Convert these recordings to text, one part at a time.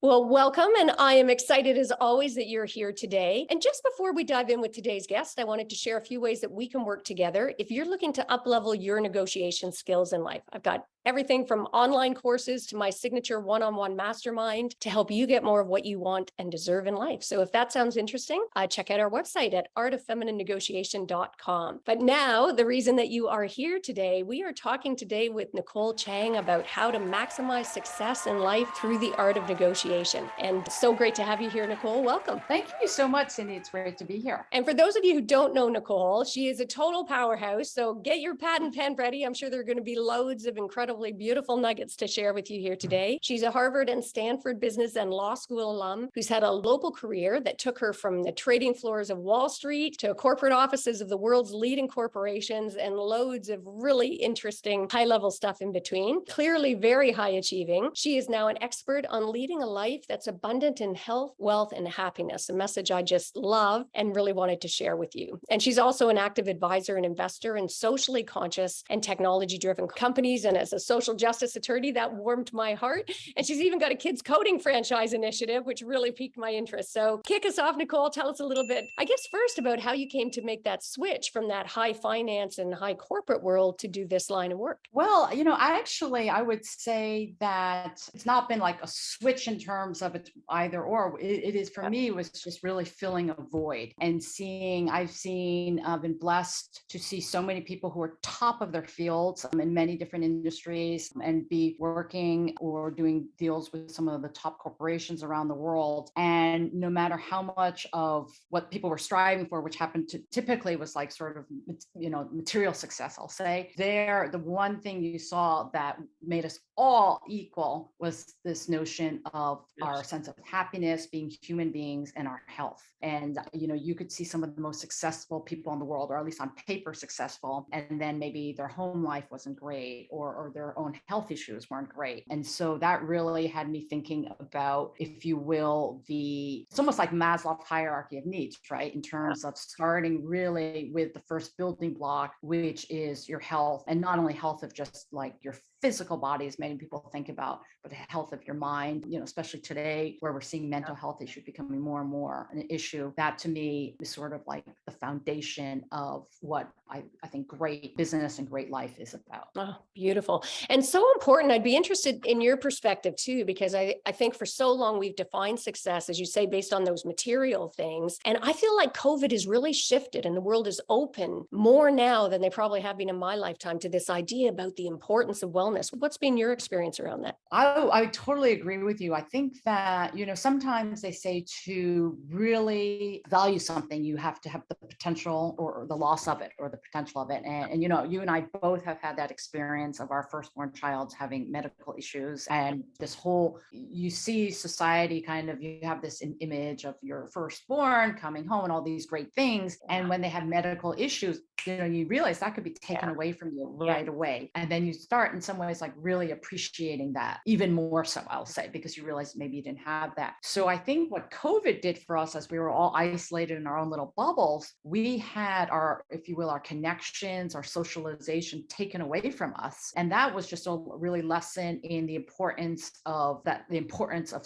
Well, welcome. And I am excited as always that you're here today. And just before we dive in with today's guest, I wanted to share a few ways that we can work together if you're looking to uplevel your negotiation skills in life. I've got everything from online courses to my signature one-on-one mastermind to help you get more of what you want and deserve in life. So if that sounds interesting, check out our website at artoffemininenegotiation.com. But now, the reason that you are here today, we are talking today with Nicole Chang about how to maximize success in life through the art of negotiation. And so great to have you here, Nicole. Welcome. Thank you so much, Cindy. It's great to be here. And for those of you who don't know Nicole, she is a total powerhouse. So get your pad and pen ready. I'm sure there are going to be loads of incredibly beautiful nuggets to share with you here today. She's a Harvard and Stanford business and law school alum who's had a local career that took her from the trading floors of Wall Street to corporate offices of the world's leading corporations and loads of really interesting high-level stuff in between. Clearly very high achieving. She is now an expert on leading a life that's abundant in health, wealth, and happiness, a message I just love and really wanted to share with you. And she's also an active advisor and investor in socially conscious and technology-driven companies. And as a social justice attorney, that warmed my heart. And she's even got a kids coding franchise initiative, which really piqued my interest. So kick us off, Nicole. Tell us a little bit, I guess, first about how you came to make that switch from that high finance and high corporate world to do this line of work. Well, I would say that it's not been like a switch in terms of it either or. It is for me, was just really filling a void and I've been blessed to see so many people who are top of their fields in many different industries and be working or doing deals with some of the top corporations around the world. And no matter how much of what people were striving for, which happened to typically was like sort of, material success, I'll say, the one thing you saw that made us all equal was this notion of our sense of happiness, being human beings, and our health. And, you could see some of the most successful people in the world, or at least on paper successful, and then maybe their home life wasn't great or their own health issues weren't great. And so that really had me thinking about, if you will, it's almost like Maslow's hierarchy of needs, right? In terms of starting really with the first building block, which is your health, and not only health of just like your physical body, as many people think about, but the health of your mind, especially today where we're seeing mental health issues becoming more and more an issue. That to me is sort of like the foundation of what I think great business and great life is about. Oh, beautiful. And so important. I'd be interested in your perspective too, because I think for so long we've defined success, as you say, based on those material things. And I feel like COVID has really shifted and the world is open more now than they probably have been in my lifetime to this idea about the importance of wellness. What's been your experience around that? I totally agree with you. I think that, sometimes they say to really value something, you have to have the potential or the loss of it or the potential of it. And you and I both have had that experience of our firstborn child having medical issues. And you see society kind of, you have this image of your firstborn coming home and all these great things. And when they have medical issues, you realize that could be taken away from you right away. And then you start in some ways like really appreciating that even more so, I'll say, because you realize maybe you didn't have that. So I think what COVID did for us, as we were all isolated in our own little bubbles, we had our, if you will, our connections, our socialization taken away from us. And that was just a really lesson in the importance of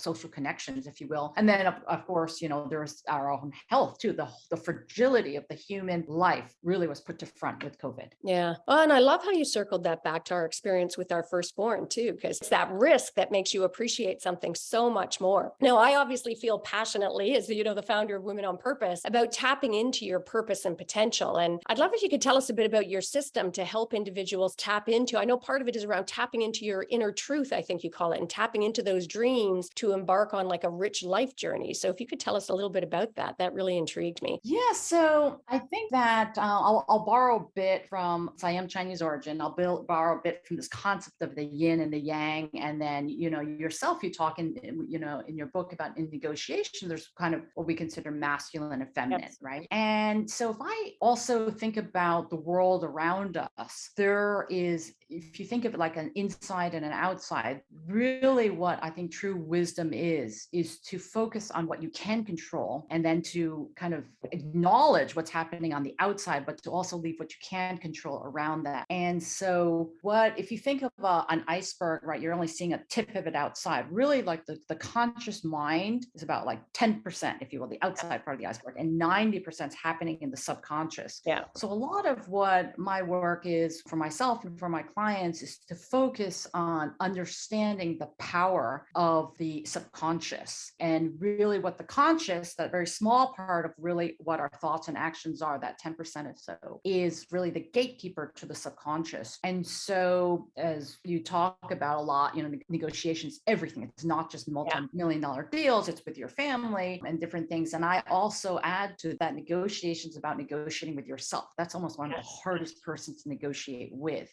social connections, if you will. And then of course, there's our own health too. The fragility of the human life really was put to front with COVID. Yeah. Oh, and I love how you circled that back to our experience with our firstborn too, because it's that risk that makes you appreciate something so much more. Now, I obviously feel passionately, as the founder of Women on Purpose, about tapping into your purpose and potential. And I'd love if you could tell us a bit about your system to help individuals tap into. I know part of it is around tapping into your inner truth, I think you call it, and tapping into those dreams to embark on like a rich life journey. So if you could tell us a little bit about that, that really intrigued me. Yeah, so I think that I'll borrow a bit from, so I am Chinese origin. Borrow a bit from this concept of the yin and the yang, and then yourself, you talk in your book about in negotiation. There's kind of what we consider masculine and feminine, yes, right? And so if I also think about the world around us, there is, if you think of it like an inside and an outside, really what I think true wisdom is to focus on what you can control, and then to kind of acknowledge what's happening on the outside, but to also leave what you can control around that. And so if you think of an iceberg, right, you're only seeing a tip of it outside. Really, like the conscious mind is about like 10%, if you will, the outside part of the iceberg, and 90% is happening in the subconscious. Yeah. So a lot of what my work is for myself and for my clients is to focus on understanding the power of the subconscious, and really what the conscious, that very small part of really what our thoughts and actions are, that 10% or so, is really the gatekeeper to the subconscious. And so as you talk about a lot, negotiations, everything, it's not just multi-million dollar deals, it's with your family and different things. And I also add to that, negotiations about negotiating with yourself. That's almost one of the hardest persons to negotiate with.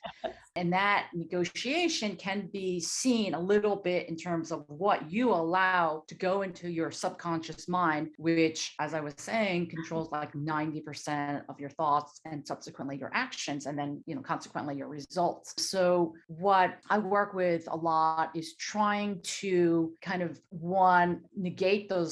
And that negotiation can be seen a little bit in terms of what you allow to go into your subconscious mind, which, as I was saying, controls like 90% of your thoughts and subsequently your actions, and then, consequently your results. So what I work with a lot is trying to kind of, one, negate the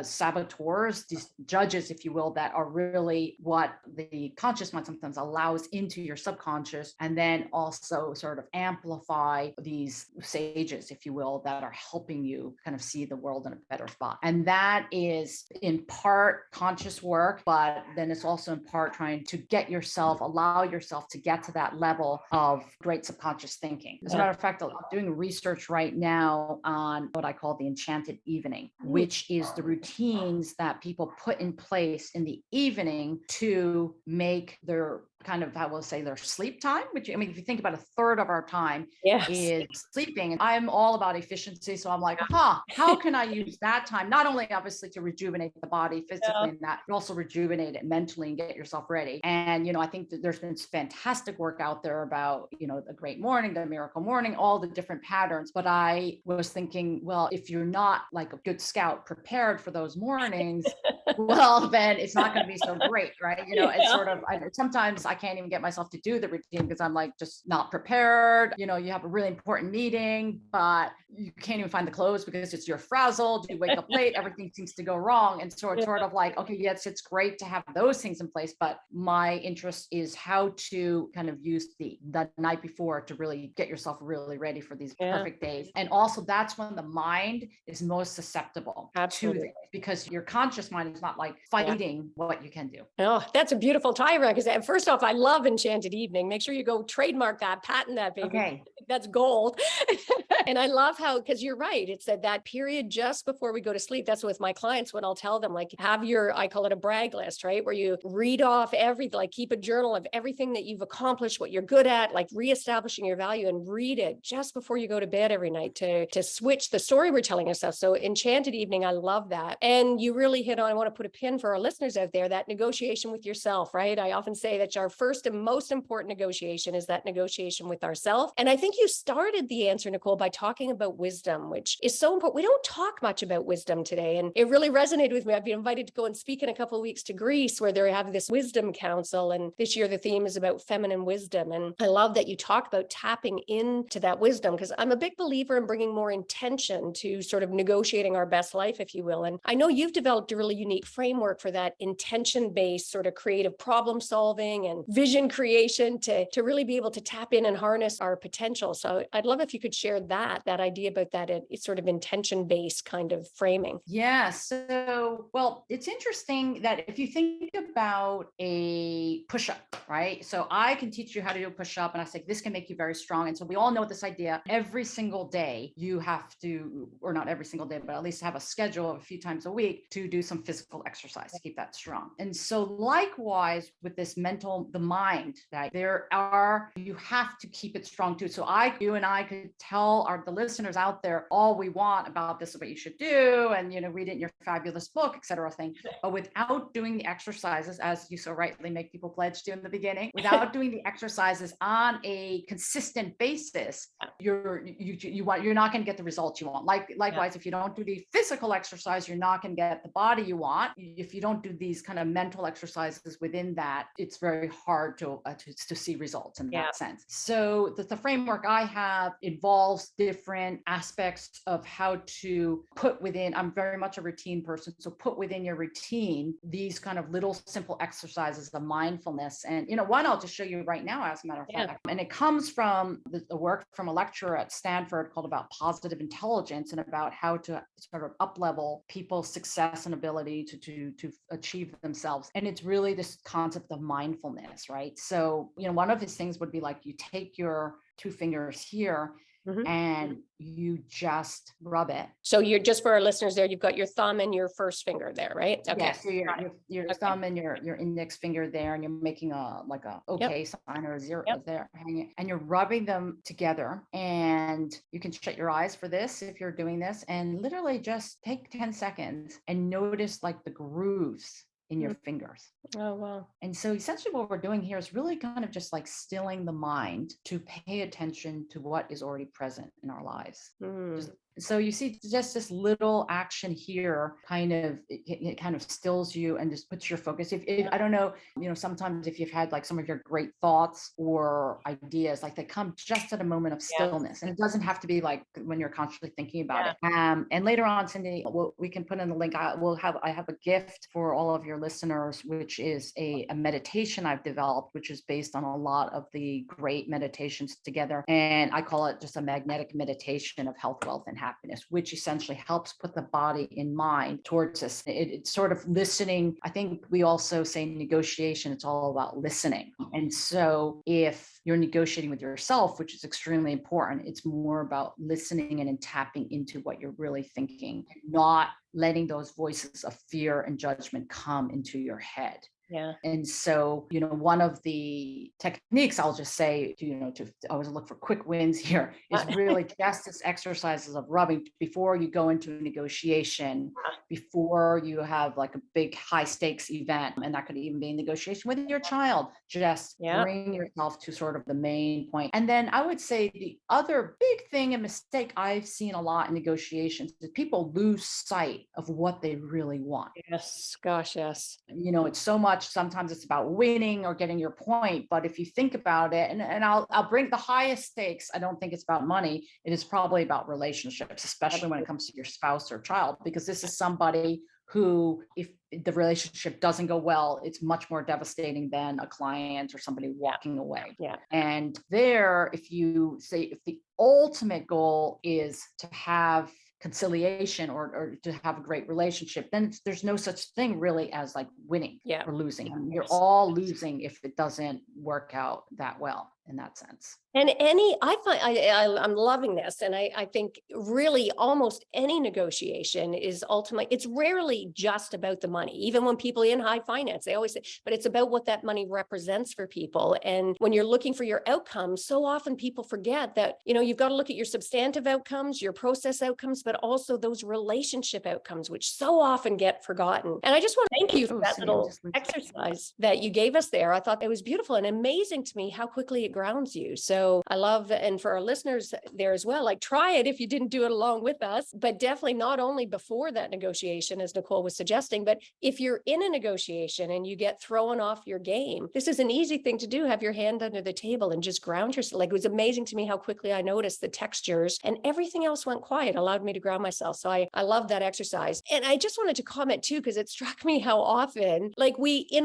saboteurs, these judges, if you will, that are really what the conscious mind sometimes allows into your subconscious, and then also sort of amplify these sages, if you will, that are helping you kind of see the world in a better spot. And that is in part conscious work, but then it's also in part trying to allow yourself to get to that level of great subconscious thinking. As a matter of fact, I'm doing research right now on what I call the enchanted evening, which is the routines that people put in place in the evening to make their kind of, I will say, their sleep time, which, I mean, if you think about, a third of our time is sleeping. And I'm all about efficiency. So I'm like, how can I use that time? Not only obviously to rejuvenate the body physically and that, but also rejuvenate it mentally and get yourself ready. And, I think that there's been fantastic work out there about, the great morning, the miracle morning, all the different patterns. But I was thinking, well, if you're not like a good scout prepared for those mornings, well, then it's not going to be so great, right? It's sort of, sometimes I can't even get myself to do the routine because I'm like just not prepared. You have a really important meeting, but you can't even find the clothes because you're frazzled. You wake up late, everything seems to go wrong. And so it's sort of like, okay, yes, it's great to have those things in place, but my interest is how to kind of use the night before to really get yourself really ready for these perfect days. And also that's when the mind is most susceptible to this, because your conscious mind is not like fighting what you can do. Oh, that's a beautiful tie around, because first off, I love Enchanted Evening. Make sure you go trademark that, patent that, baby. Okay. That's gold. And I love how, because you're right, it's that period just before we go to sleep. That's with my clients, when I'll tell them, like, have I call it a brag list, right? Where you read off like keep a journal of everything that you've accomplished, what you're good at, like reestablishing your value, and read it just before you go to bed every night to switch the story we're telling ourselves. So Enchanted Evening, I love that. And you really hit on, I want to put a pin for our listeners out there, that negotiation with yourself, right? I often say that our first and most important negotiation is that negotiation with ourselves. And I think you started the answer, Nicole, by talking about wisdom, which is so important. We don't talk much about wisdom today. And it really resonated with me. I've been invited to go and speak in a couple of weeks to Greece, where they have this wisdom council. And this year, the theme is about feminine wisdom. And I love that you talk about tapping into that wisdom, because I'm a big believer in bringing more intention to sort of negotiating our best life, if you will. And I know you've developed a really unique framework for that intention-based sort of creative problem solving and vision creation to really be able to tap in and harness our potential. So I'd love if you could share that idea about that it's sort of intention-based kind of framing. Yeah. So, well, it's interesting that if you think about a push-up, right? So I can teach you how to do a push-up, and I say, this can make you very strong. And so we all know this idea. Every single day you have to, or not every single day, but at least have a schedule of a few times a week to do some physical exercise to keep that strong. And so likewise with this the mind, that you have to keep it strong too. So you and I could tell the listeners out there all we want about this is what you should do, and read it in your fabulous book, etc. thing. But without doing the exercises, as you so rightly make people pledge to in the beginning, without doing the exercises on a consistent basis, you're not going to get the results you want. Likewise, if you don't do the physical exercise, you're not going to get the body you want. If you don't do these kind of mental exercises within that, it's very hard to see results in that sense. So the framework I have involves just different aspects of how to put within, I'm very much a routine person. So put within your routine these kind of little simple exercises of mindfulness. And, one I'll just show you right now, as a matter of fact. And it comes from the work from a lecturer at Stanford called about positive intelligence and about how to sort of up level people's success and ability to achieve themselves. And it's really this concept of mindfulness, right? So, one of his things would be like, you take your two fingers here and you just rub it. So you're, just for our listeners there, you've got your thumb and your first finger there, right? Okay. Yeah, so your thumb and your index finger there, and you're making a okay sign or a zero there, hanging, and you're rubbing them together. And you can shut your eyes for this if you're doing this, and literally just take 10 seconds and notice like the grooves in your fingers. Oh, wow. And so essentially what we're doing here is really kind of just like stilling the mind to pay attention to what is already present in our lives. So you see just this little action here kind of, it kind of stills you and just puts your focus. If I don't know, sometimes if you've had like some of your great thoughts or ideas, like they come just at a moment of stillness, and it doesn't have to be like when you're consciously thinking about it. And later on, Cindy, we can put in the link. I have a gift for all of your listeners, which is a meditation I've developed, which is based on a lot of the great meditations together. And I call it just a magnetic meditation of health, wealth, and happiness, which essentially helps put the body and mind towards us. It's sort of listening. I think we also say negotiation, it's all about listening. And so if you're negotiating with yourself, which is extremely important, it's more about listening and tapping into what you're really thinking, not letting those voices of fear and judgment come into your head. Yeah. And so, one of the techniques I'll just say, to always look for quick wins here is really just this exercises of rubbing before you go into a negotiation, before you have like a big high stakes event. And that could even be a negotiation with your child. Just bring yourself to sort of the main point. And then I would say the other big thing and mistake I've seen a lot in negotiations is people lose sight of what they really want. Yes. Gosh, yes. It's so much, sometimes it's about winning or getting your point. But if you think about it, and I'll bring the highest stakes, I don't think it's about money. It is probably about relationships, especially when it comes to your spouse or child, because this is somebody who, if the relationship doesn't go well, it's much more devastating than a client or somebody walking away. Yeah. And there, if the ultimate goal is to have conciliation or to have a great relationship, then there's no such thing really as like winning or losing. You're all losing if it doesn't work out that well in that sense. And I'm loving this. And I think really almost any negotiation is ultimately, it's rarely just about the money. Even when people in high finance, they always say, but it's about what that money represents for people. And when you're looking for your outcomes, so often people forget that, you've got to look at your substantive outcomes, your process outcomes, but also those relationship outcomes, which so often get forgotten. And I just want to thank you for that little exercise that you gave us there. I thought it was beautiful and amazing to me how quickly it grounds you. So I love, and for our listeners there as well, like try it if you didn't do it along with us, but definitely not only before that negotiation, as Nicole was suggesting, but if you're in a negotiation and you get thrown off your game, this is an easy thing to do. Have your hand under the table and just ground yourself. Like, it was amazing to me how quickly I noticed the textures and everything else went quiet, allowed me to ground myself. So I love that exercise. And I just wanted to comment too, because it struck me how often, like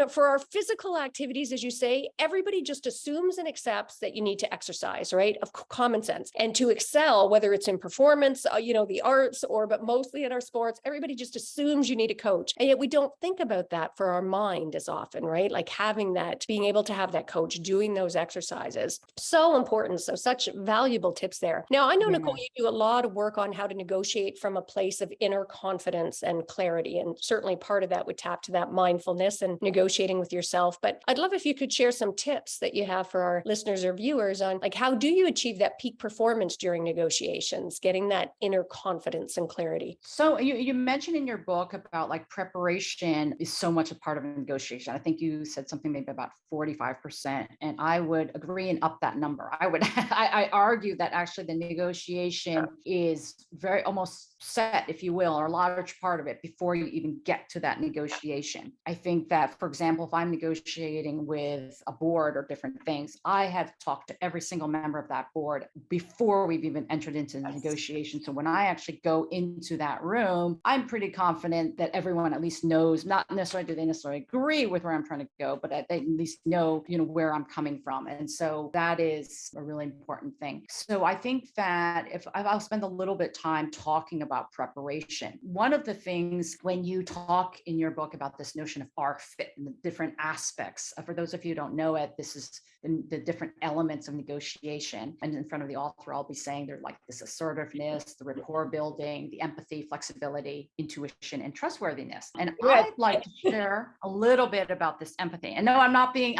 for our physical activities, as you say, everybody just assumes and accepts that you need to exercise, right? Of common sense. And to excel, whether it's in performance, the arts, but mostly in our sports, everybody just assumes you need a coach. And yet we don't think about that for our mind as often, right? Like having that, being able to have that coach doing those exercises. So important. So such valuable tips there. Now, I know, Nicole, you do a lot of work on how to negotiate from a place of inner confidence and clarity. And certainly part of that would tap to that mindfulness and negotiating with yourself. But I'd love if you could share some tips that you have for our listeners or viewers on, like, how do you achieve that peak performance during negotiations, getting that inner confidence and clarity? So you mentioned in your book about like preparation is so much a part of a negotiation. I think you said something maybe about 45%, and I would agree and up that number. I argue that actually the negotiation is very almost set, if you will, or a large part of it before you even get to that negotiation. I think that, for example, if I'm negotiating with a board or different things, I have talked to every single member of that board before we've even entered into the negotiation. So when I actually go into that room, I'm pretty confident that everyone at least knows, not necessarily do they necessarily agree with where I'm trying to go, but they at least know, where I'm coming from. And so that is a really important thing. So I think that if I'll spend a little bit time talking about preparation. One of the things when you talk in your book about this notion of ARC fit and the different aspects, for those of you who don't know it, this is the different elements of negotiation. And in front of the author, I'll be saying they're like this assertiveness, the rapport building, the empathy, flexibility, intuition, and trustworthiness. And I'd like to share a little bit about this empathy. And no, I'm not being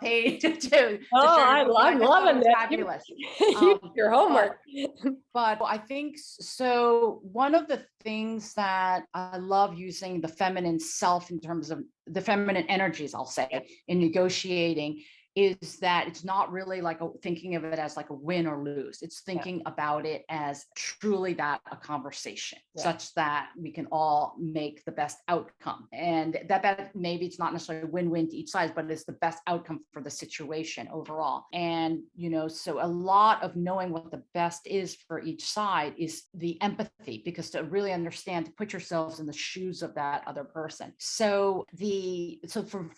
paid to share. I'm loving that. Fabulous. You did your homework. But I think so. One of the things that I love using the feminine self in terms of the feminine energies, I'll say, in negotiating is that it's not really like thinking of it as like a win or lose. It's thinking about it as truly that a conversation such that we can all make the best outcome. And that maybe it's not necessarily a win-win to each side, but it's the best outcome for the situation overall. And, so a lot of knowing what the best is for each side is the empathy, because to really understand, to put yourselves in the shoes of that other person. So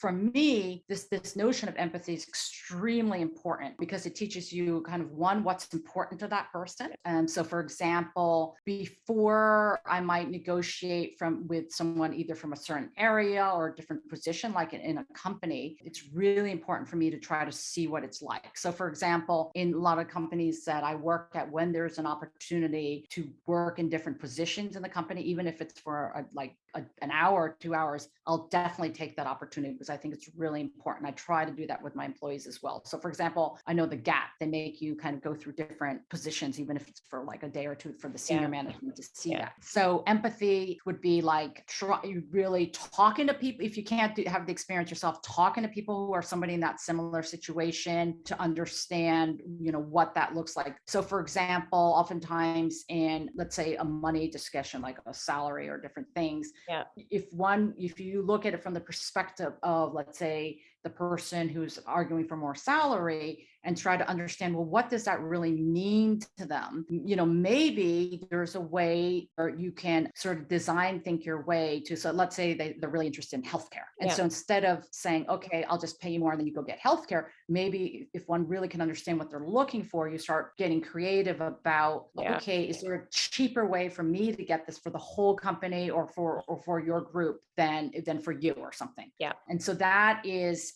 for me, this notion of empathy is extremely important because it teaches you kind of what's important to that person. So for example, before I might negotiate with someone either from a certain area or a different position, like in a company, it's really important for me to try to see what it's like. So for example, in a lot of companies that I work at, when there's an opportunity to work in different positions in the company, even if it's for an hour or 2 hours, I'll definitely take that opportunity because I think it's really important. I try to do that with my employees as well. So for example, I know the Gap, they make you kind of go through different positions, even if it's for like a day or two for the senior management to see that. So empathy would be like really talking to people. If you can't have the experience yourself, talking to people who are somebody in that similar situation to understand, what that looks like. So for example, oftentimes in, let's say, a money discussion, like a salary or different things, if you look at it from the perspective of, let's say, the person who's arguing for more salary and try to understand, well, what does that really mean to them? Maybe there's a way or you can sort of think your way to, so let's say they're really interested in healthcare. And so instead of saying, okay, I'll just pay you more and then you go get healthcare, maybe if one really can understand what they're looking for, you start getting creative about, okay, is there a cheaper way for me to get this for the whole company or for your group than for you or something? And so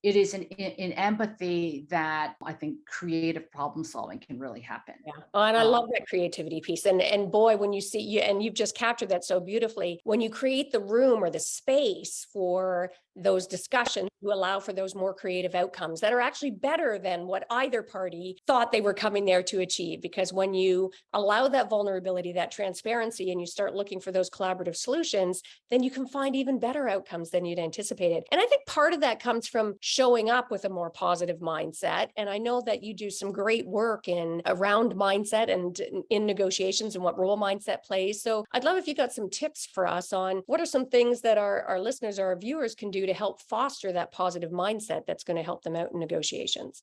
it is in empathy that I think creative problem solving can really happen. And I love that creativity piece. And boy, when you see and you've just captured that so beautifully, when you create the room or the space for those discussions to allow for those more creative outcomes that are actually better than what either party thought they were coming there to achieve. Because when you allow that vulnerability, that transparency, and you start looking for those collaborative solutions, then you can find even better outcomes than you'd anticipated. And I think part of that comes from showing up with a more positive mindset. And I know that you do some great work around mindset and in negotiations and what role mindset plays. So I'd love if you got some tips for us on what are some things that our listeners or our viewers can do to help foster that positive mindset that's going to help them out in negotiations.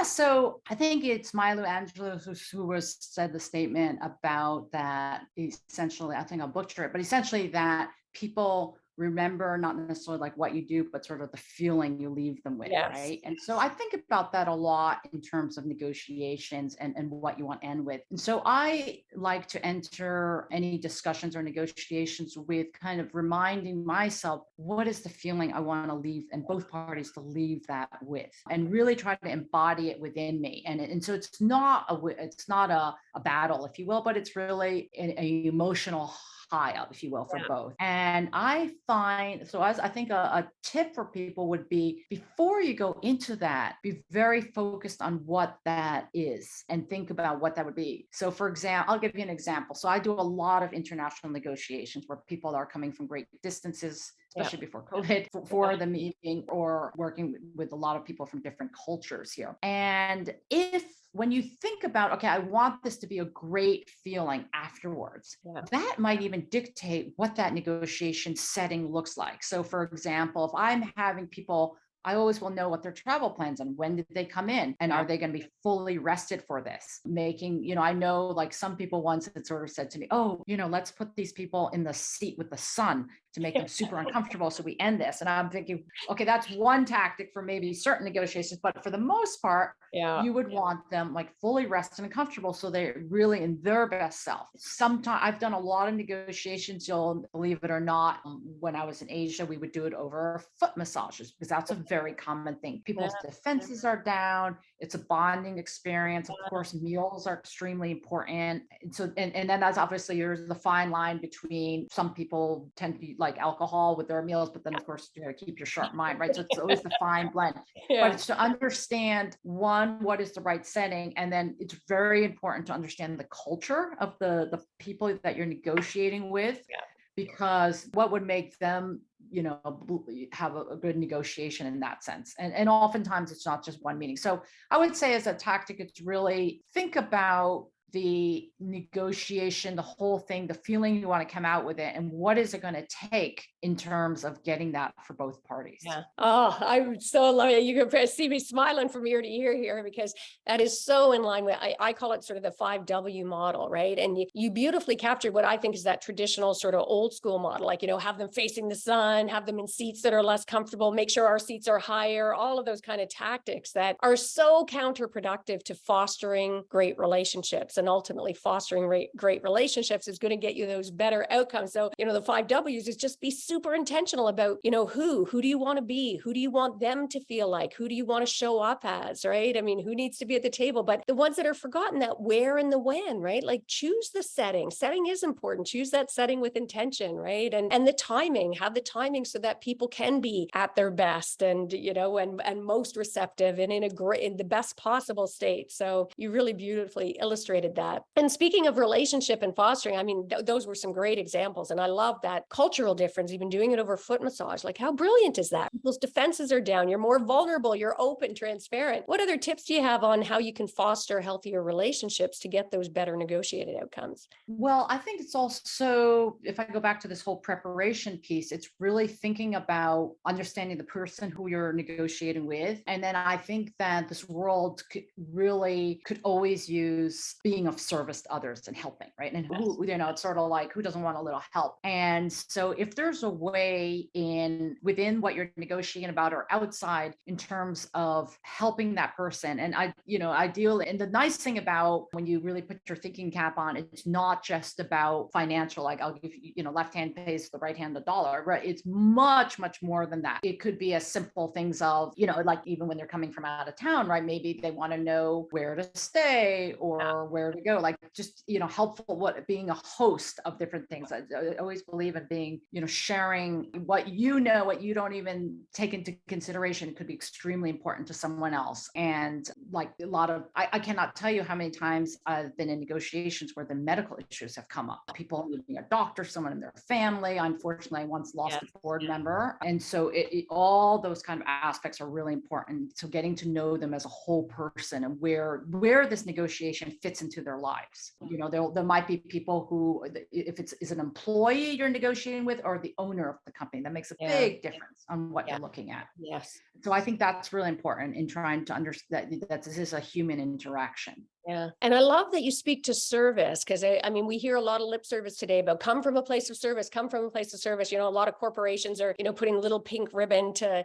So I think it's Milo Angelou who said the statement about that. Essentially, I think I'll butcher it, but essentially that people remember not necessarily like what you do, but sort of the feeling you leave them with, right? And so I think about that a lot in terms of negotiations and what you want to end with. And so I like to enter any discussions or negotiations with kind of reminding myself, what is the feeling I want to leave and both parties to leave that with, and really try to embody it within me. And so it's not a battle, if you will, but it's really an emotional high up, if you will, for both. And I find, so as I think a tip for people would be, before you go into that, be very focused on what that is and think about what that would be. So for example, I'll give you an example. So I do a lot of international negotiations where people are coming from great distances, especially before COVID, for the meeting, or working with a lot of people from different cultures here. And when you think about, okay, I want this to be a great feeling afterwards, that might even dictate what that negotiation setting looks like. So for example, if I'm having people I always will know what their travel plans and when did they come in and are they going to be fully rested for this? Making, I know like some people once had sort of said to me, oh, let's put these people in the seat with the sun to make them super uncomfortable. So we end this. And I'm thinking, okay, that's one tactic for maybe certain negotiations, but for the most part, you would want them like fully rested and comfortable so they're really in their best self. Sometimes I've done a lot of negotiations, you'll believe it or not. When I was in Asia, we would do it over foot massages because that's a very common thing. People's defenses are down. It's a bonding experience. Of course, meals are extremely important. And so, and then that's obviously there's the fine line between some people tend to like alcohol with their meals, but then of course you got to keep your sharp mind, right? So it's always the fine blend. But it's to understand what is the right setting, and then it's very important to understand the culture of the people that you're negotiating with, because what would make them have a good negotiation in that sense. And oftentimes it's not just one meeting. So I would say as a tactic, it's really think about the negotiation, the whole thing, the feeling you want to come out with it, and what is it going to take in terms of getting that for both parties. Oh, I so love it. You can see me smiling from ear to ear here, because that is so in line with, I call it sort of the 5W model, right? And you beautifully captured what I think is that traditional sort of old school model, like, have them facing the sun, have them in seats that are less comfortable, make sure our seats are higher, all of those kind of tactics that are so counterproductive to fostering great relationships. And ultimately fostering great relationships is going to get you those better outcomes. So, the 5Ws is just be super intentional about, who do you want to be? Who do you want them to feel like? Who do you want to show up as, right? I mean, who needs to be at the table? But the ones that are forgotten, that where and the when, right? Like choose the setting. Setting is important. Choose that setting with intention, right? And the timing, have the timing so that people can be at their best and, and most receptive and in the best possible state. So you really beautifully illustrated that. And speaking of relationship and fostering, I mean, those were some great examples. And I love that cultural difference, even doing it over foot massage. Like how brilliant is that? People's defenses are down. You're more vulnerable. You're open, transparent. What other tips do you have on how you can foster healthier relationships to get those better negotiated outcomes? Well, I think it's also, if I go back to this whole preparation piece, it's really thinking about understanding the person who you're negotiating with. And then I think that this world could always use being of service to others and helping, right? And who, it's sort of like, who doesn't want a little help? And so if there's a way within what you're negotiating about or outside in terms of helping that person, and ideally, and the nice thing about when you really put your thinking cap on, it's not just about financial, like I'll give you, left hand pays the right hand the dollar, right? It's much, much more than that. It could be as simple things of, like even when they're coming from out of town, right? Maybe they want to know where to stay or where to go, like just, helpful, being a host of different things. I always believe in being, sharing what what you don't even take into consideration could be extremely important to someone else. And like a lot of, I cannot tell you how many times I've been in negotiations where the medical issues have come up. People needing a doctor, someone in their family. Unfortunately, I once lost a board member. And so all those kind of aspects are really important. So getting to know them as a whole person and where this negotiation fits into their lives. There might be people who, if it's an employee you're negotiating with or the owner of the company, that makes a big difference on what you're looking at. Yes. So I think that's really important in trying to understand that this is a human interaction. Yeah. And I love that you speak to service, because I mean, we hear a lot of lip service today about come from a place of service, come from a place of service. A lot of corporations are, putting little pink ribbon to,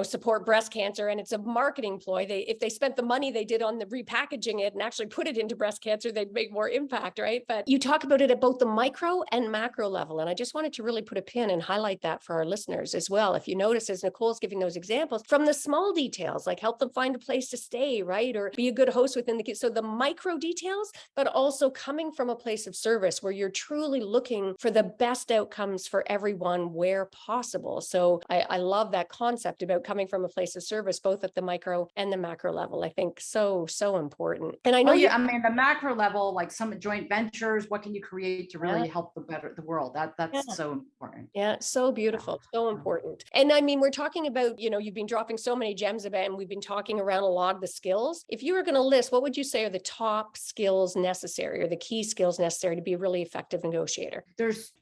support breast cancer. And it's a marketing ploy. If they spent the money they did on the repackaging it and actually put it into breast cancer, they'd make more impact, right? But you talk about it at both the micro and macro level. And I just wanted to really put a pin and highlight that for our listeners as well. If you notice, as Nicole's giving those examples, from the small details, like help them find a place to stay, right? Or be a good host within the kids. So the micro details, but also coming from a place of service where you're truly looking for the best outcomes for everyone where possible. So I love that concept about coming from a place of service, both at the micro and the macro level. I think so important. And I know I mean, macro level, like some joint ventures, what can you create to really Yeah. help the world? That's so important. Yeah, so beautiful, so important. And I mean, we're talking about, you've been dropping so many gems about, and we've been talking around a lot of the skills. If you were going to list, what would you say are the top skills necessary or the key skills necessary to be a really effective negotiator?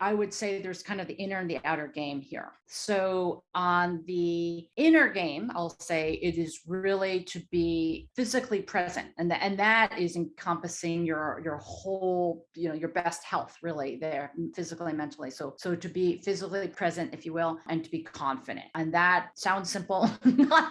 I would say there's kind of the inner and the outer game here. So on the inner game, I'll say it is really to be physically present. And that is encompassing your whole, your best health really there, physically and mentally. So to be physically present, if you will, and to be confident. And that sounds simple,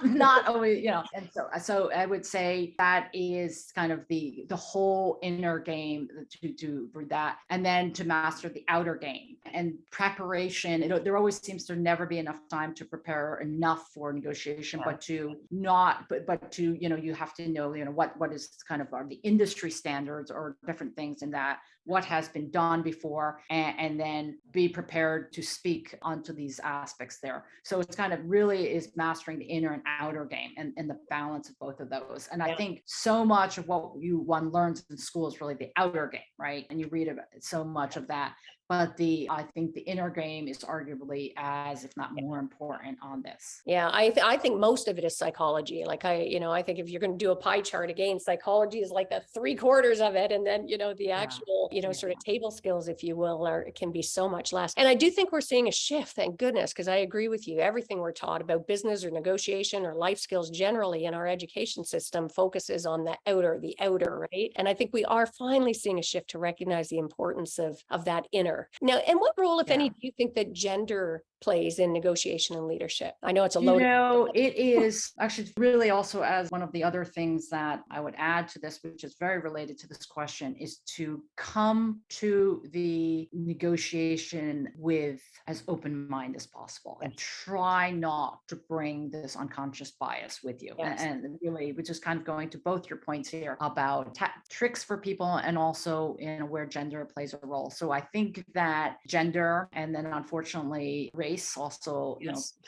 not always, and so I would say that is kind of the whole inner game to do that. And then to master the outer game and preparation. There always seems to never be enough time to prepare enough for negotiation, but to you have to know, what is kind of are the industry standards or different things in that, what has been done before, and then be prepared to speak onto these aspects there. So it's kind of really is mastering the inner and outer game and the balance of both of those. And I think so much of what one learns in school is really the outer game, right? And you read about so much of that. But I think the inner game is arguably as, if not more important on this. Yeah, I think most of it is psychology. Like I think if you're going to do a pie chart again, psychology is like the 3/4 of it. And then, the actual, sort of table skills, if you will, can be so much less. And I do think we're seeing a shift, thank goodness, because I agree with you. Everything we're taught about business or negotiation or life skills generally in our education system focuses on the outer, right? And I think we are finally seeing a shift to recognize the importance of that inner. Now, and what role, if any, do you think that gender plays in negotiation and leadership? I know it's a loaded. It is actually really also, as one of the other things that I would add to this, which is very related to this question, is to come to the negotiation with as open mind as possible and try not to bring this unconscious bias with you. Yes. And really, which is kind of going to both your points here about tricks for people and also where gender plays a role. So I think that gender and then unfortunately race also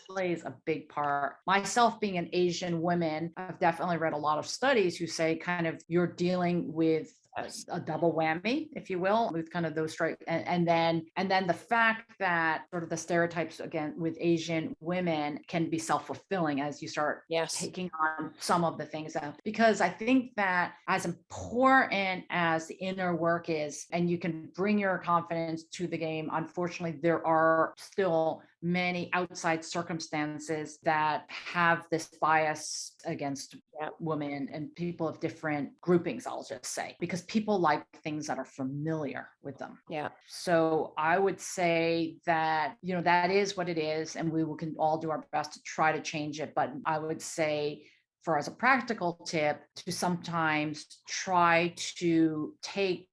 plays a big part. Myself being an Asian woman, I've definitely read a lot of studies who say kind of you're dealing with a double whammy, if you will, with kind of those straight and then the fact that sort of the stereotypes again with Asian women can be self-fulfilling as you start taking on some of the things out. Because I think that as important as the inner work is, and you can bring your confidence to the game, unfortunately, there are still many outside circumstances that have this bias against women and people of different groupings, I'll just say, because people like things that are familiar with them. Yeah. So I would say that, that is what it is, and we can all do our best to try to change it. But I would say, as a practical tip, to sometimes try to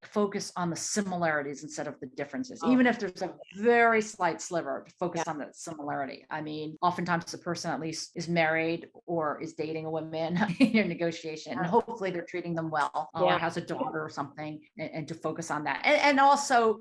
focus on the similarities instead of the differences, even if there's a very slight sliver, to focus on the similarity. I mean, oftentimes the person at least is married or is dating a woman in your negotiation, and hopefully they're treating them well, or has a daughter or something, and to focus on that. And also,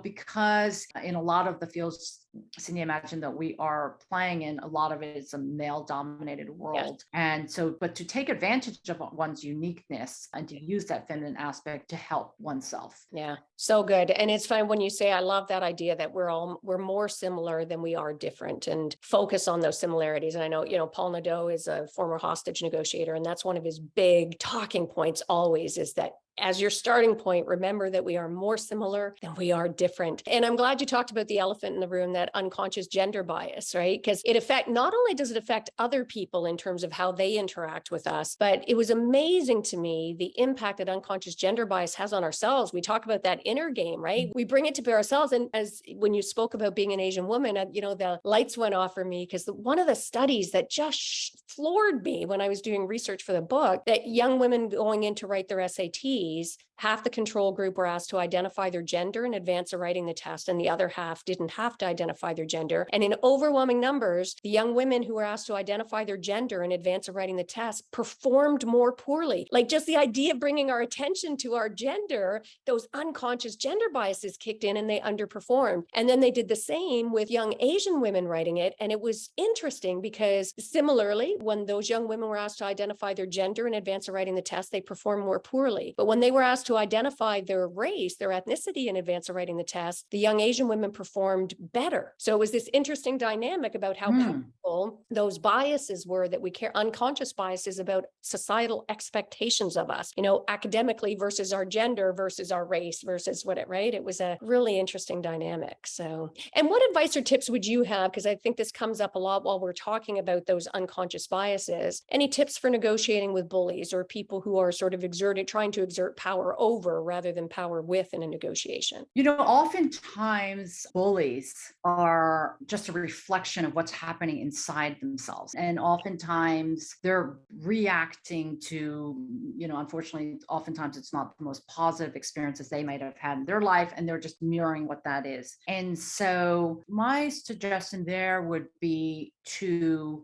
because in a lot of the fields, Cindy, imagine that we are playing in, a lot of it is a male dominated world. And so, but to take advantage of one's uniqueness and to use that feminine aspect to help oneself. Yeah. So good. And it's fine when you say, I love that idea that we're more similar than we are different, and focus on those similarities. And I know, Paul Nadeau is a former hostage negotiator, and that's one of his big talking points always, is that as your starting point, remember that we are more similar than we are different. And I'm glad you talked about the elephant in the room, that unconscious gender bias, right? Because not only does it affect other people in terms of how they interact with us, but it was amazing to me the impact that unconscious gender bias has on ourselves. We talk about that inner game, right? We bring it to bear ourselves. And as when you spoke about being an Asian woman, the lights went off for me, because one of the studies that just floored me when I was doing research for the book, that young women going in to write their SATs, half the control group were asked to identify their gender in advance of writing the test, and the other half didn't have to identify their gender. And in overwhelming numbers, the young women who were asked to identify their gender in advance of writing the test performed more poorly. Like, just the idea of bringing our attention to our gender, those unconscious gender biases kicked in and they underperformed. And then they did the same with young Asian women writing it. And it was interesting because similarly, when those young women were asked to identify their gender in advance of writing the test, they performed more poorly. But when when they were asked to identify their race, their ethnicity in advance of writing the test, the young Asian women performed better. So it was this interesting dynamic about how powerful those biases were that we care, unconscious biases about societal expectations of us, academically versus our gender versus our race versus right? It was a really interesting dynamic. So, and what advice or tips would you have? Because I think this comes up a lot while we're talking about those unconscious biases. Any tips for negotiating with bullies or people who are sort of trying to exert power over rather than power with in a negotiation? Oftentimes bullies are just a reflection of what's happening inside themselves. And oftentimes they're reacting to, unfortunately, oftentimes it's not the most positive experiences they might have had in their life, and they're just mirroring what that is. And so my suggestion there would be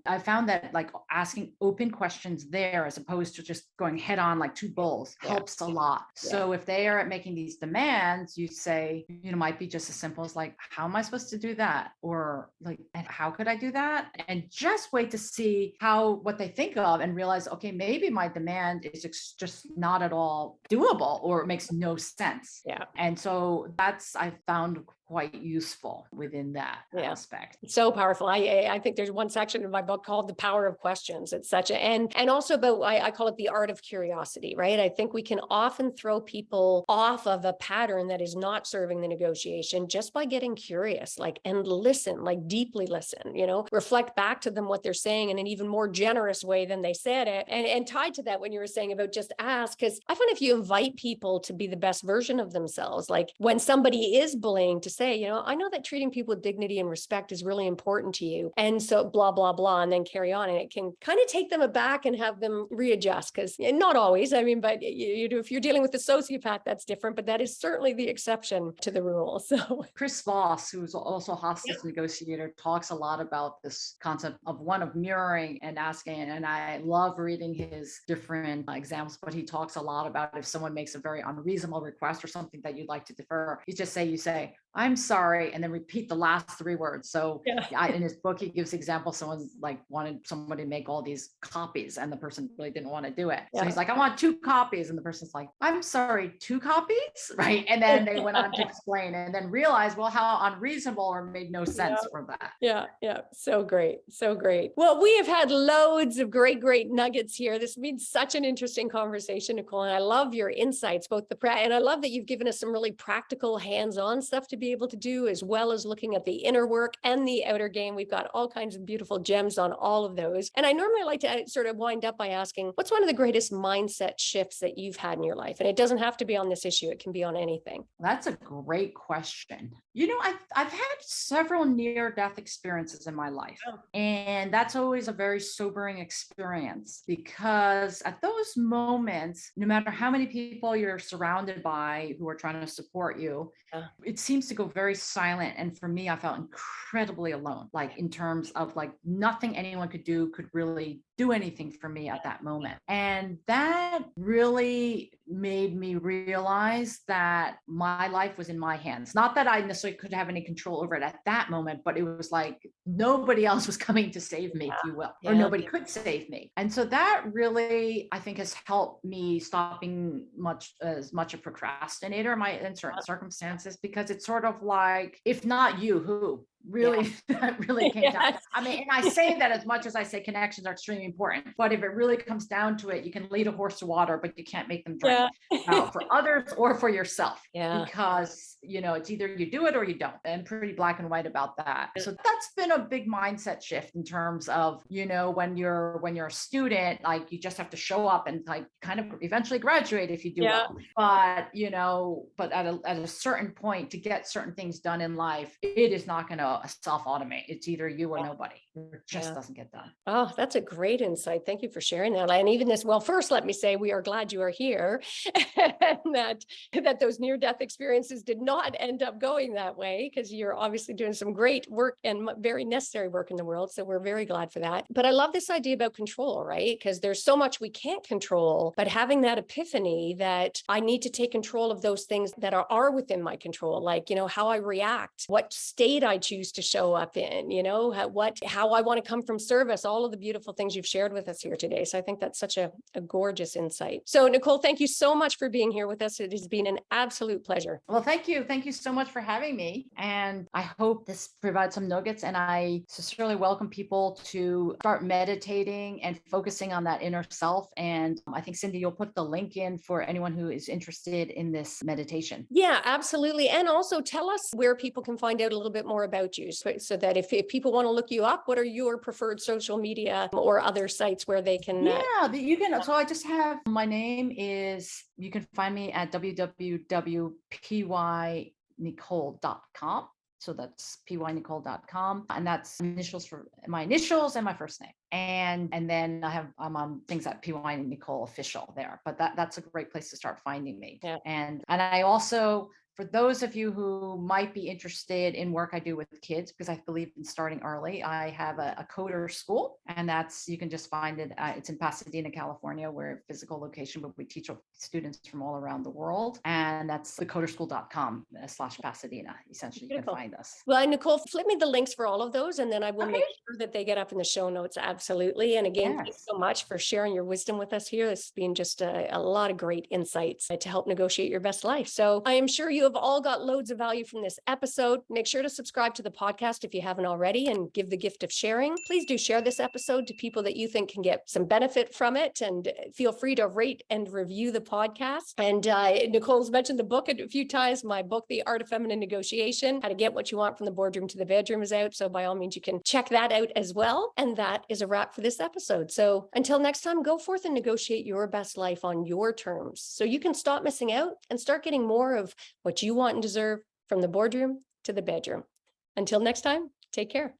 I found that like asking open questions there, as opposed to just going head on like two bulls, helps a lot. So if they are making these demands, you say, might be just as simple as like, how am I supposed to do that? Or like, and how could I do that? And just wait to see what they think of, and realize, okay, maybe my demand is just not at all doable, or it makes no sense. Yeah. And so I found quite useful within that aspect. So powerful. I think there's one section in my book called The Power of Questions. It's such and also about, I call it the art of curiosity, right? I think we can often throw people off of a pattern that is not serving the negotiation just by getting curious, and listen, deeply listen, reflect back to them what they're saying in an even more generous way than they said it. And tied to that, when you were saying about just ask, because I find if you invite people to be the best version of themselves, like when somebody is bullying, to say, I know that treating people with dignity and respect is really important to you. And so blah, blah, blah, and then carry on. And it can kind of take them aback and have them readjust, because not always, but if you're dealing with a sociopath, that's different, but that is certainly the exception to the rule. So Chris Voss, who's also a hostage negotiator, talks a lot about this concept of mirroring and asking. And I love reading his different examples, but he talks a lot about if someone makes a very unreasonable request or something that you'd like to defer, you say, I'm sorry, and then repeat the last three words. So in his book, he gives examples. Someone wanted somebody to make all these copies, and the person really didn't want to do it. So he's like, I want 2 copies. And the person's like, I'm sorry, 2 copies? Right. And then they went on to explain, and then realized, well, how unreasonable, or made no sense for that. Yeah. So great. So great. Well, we have had loads of great nuggets here. This has been such an interesting conversation, Nicole. And I love your insights, and I love that you've given us some really practical hands-on stuff to be able to do, as well as looking at the inner work and the outer game. We've got all kinds of beautiful gems on all of those. And I normally like to sort of wind up by asking, what's one of the greatest mindset shifts that you've had in your life? And it doesn't have to be on this issue. It can be on anything. That's a great question. I've had several near-death experiences in my life. And that's always a very sobering experience, because at those moments, no matter how many people you're surrounded by who are trying to support you, it seems to go very silent. And for me, I felt incredibly alone, in terms of nothing anyone could do could really do anything for me at that moment. And that really made me realize that my life was in my hands. Not that I necessarily could have any control over it at that moment, but it was like nobody else was coming to save me, if you will, or nobody could save me. And so that really, I think, has helped me stop being as much a procrastinator in certain circumstances, because it's sort of like, if not you, who? Really, that really came down. And I say that as much as I say connections are extremely important, but if it really comes down to it, you can lead a horse to water, but you can't make them drink for others or for yourself, because, it's either you do it or you don't. And pretty black and white about that. So that's been a big mindset shift in terms of, when you're a student, you just have to show up and kind of eventually graduate if you do well. But, but at a certain point, to get certain things done in life, it is not going to self-automate. It's either you or nobody. It just doesn't get done. Oh, that's a great insight. Thank you for sharing that. And even this, well, first, let me say we are glad you are here, and that those near-death experiences did not end up going that way, because you're obviously doing some great work and very necessary work in the world. So we're very glad for that. But I love this idea about control, right? Because there's so much we can't control, but having that epiphany that I need to take control of those things that are within my control, how I react, what state I choose choose to show up in, how I want to come from service, all of the beautiful things you've shared with us here today. So I think that's such a gorgeous insight. So Nicole, thank you so much for being here with us. It has been an absolute pleasure. Well, thank you. Thank you so much for having me. And I hope this provides some nuggets. And I sincerely welcome people to start meditating and focusing on that inner self. And I think, Cindy, you'll put the link in for anyone who is interested in this meditation. Yeah, absolutely. And also tell us where people can find out a little bit more about you so that if people want to look you up, what are your preferred social media or other sites where they can? Yeah, you can. So I just have, my name is, you can find me at www.pynicole.com. So that's pynicole.com. And that's initials for my initials and my first name. And then I'm on things at PY Nicole official there, but that's a great place to start finding me. Yeah. And I also, for those of you who might be interested in work I do with kids, because I believe in starting early, I have a coder school, and you can just find it. It's in Pasadena, California. We're a physical location, but we teach students from all around the world. And that's thecoderschool.com/Pasadena. Essentially, you can find us. Well, Nicole, flip me the links for all of those, and then I will make sure that they get up in the show notes. Absolutely. And again, thanks so much for sharing your wisdom with us here. This has been just a lot of great insights to help negotiate your best life. So I am sure you have all got loads of value from this episode. Make sure to subscribe to the podcast if you haven't already and give the gift of sharing. Please do share this episode to people that you think can get some benefit from it, and feel free to rate and review the podcast. And Nicole's mentioned the book a few times. My book, The Art of Feminine Negotiation, How to Get What You Want from the Boardroom to the Bedroom, is out. So by all means, you can check that out as well. And that is a wrap for this episode. So until next time, go forth and negotiate your best life on your terms so you can stop missing out and start getting more of what you want and deserve from the boardroom to the bedroom. Until next time, take care.